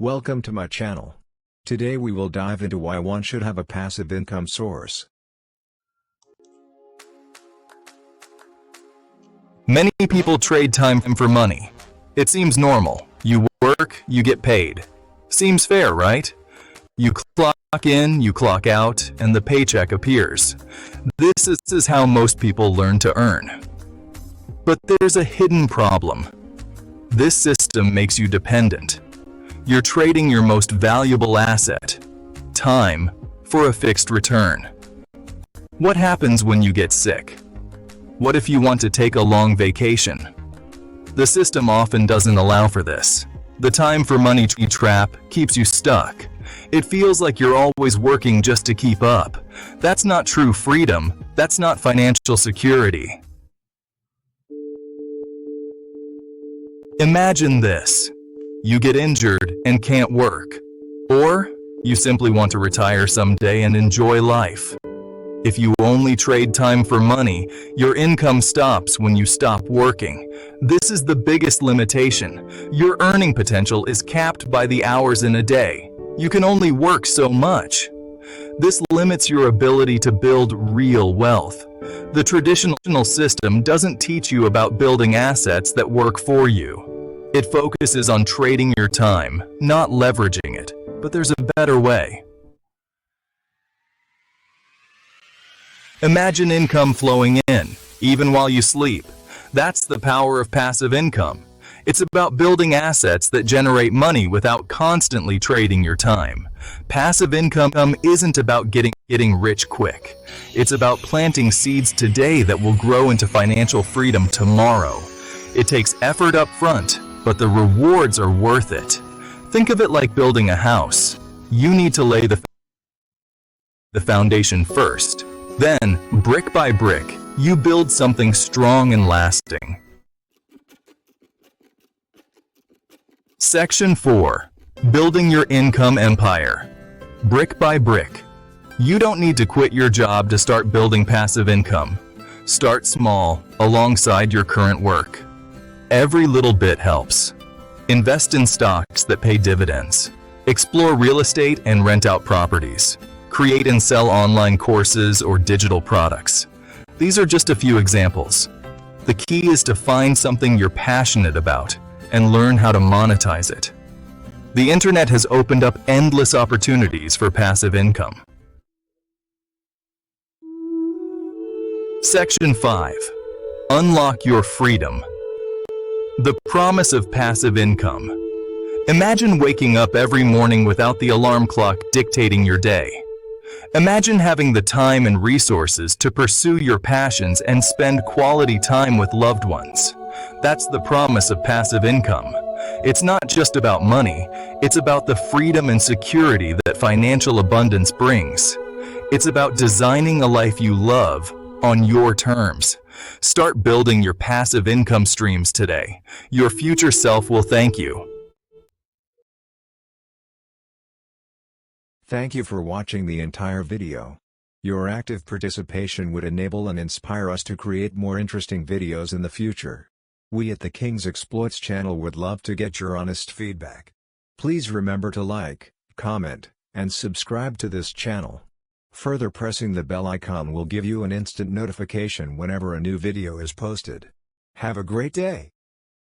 Welcome to my channel. Today we will dive into why one should have a passive income source. Many people trade time for money. It seems normal. You work, you get paid. Seems fair, right? You clock in, you clock out, and the paycheck appears. This is how most people learn to earn. But there's a hidden problem. This system makes you dependent. You're trading your most valuable asset, time, for a fixed return. What happens when you get sick? What if you want to take a long vacation? The system often doesn't allow for this. The time for money trap keeps you stuck. It feels like you're always working just to keep up. That's not true freedom. That's not financial security. Imagine this. You get injured and can't work. Or you simply want to retire someday and enjoy life. If you only trade time for money, your income stops when you stop working. This is the biggest limitation. Your earning potential is capped by the hours in a day. You can only work so much. This limits your ability to build real wealth. The traditional system doesn't teach you about building assets that work for you. It focuses on trading your time, not leveraging it. But there's a better way. Imagine income flowing in, even while you sleep. That's the power of passive income. It's about building assets that generate money without constantly trading your time. Passive income isn't about getting rich quick. It's about planting seeds today that will grow into financial freedom tomorrow. It takes effort up front, but the rewards are worth it. Think of it like building a house. You need to lay the foundation first. Then, brick by brick, you build something strong and lasting. Section 4. Building your income empire. Brick by brick. You don't need to quit your job to start building passive income. Start small, alongside your current work. Every little bit helps. Invest in stocks that pay dividends. Explore real estate and rent out properties. Create and sell online courses or digital products. These are just a few examples. The key is to find something you're passionate about and learn how to monetize it. The internet has opened up endless opportunities for passive income. Section 5. Unlock your freedom. The promise of passive income. Imagine waking up every morning without the alarm clock dictating your day. Imagine having the time and resources to pursue your passions and spend quality time with loved ones. That's the promise of passive income. It's not just about money, it's about the freedom and security that financial abundance brings. It's about designing a life you love on your terms. Start building your passive income streams today. Your future self will thank you. Thank you for watching the entire video. Your active participation would enable and inspire us to create more interesting videos in the future. We at the King's Exploits channel would love to get your honest feedback. Please remember to like, comment, and subscribe to this channel. Further, pressing the bell icon will give you an instant notification whenever a new video is posted. Have a great day!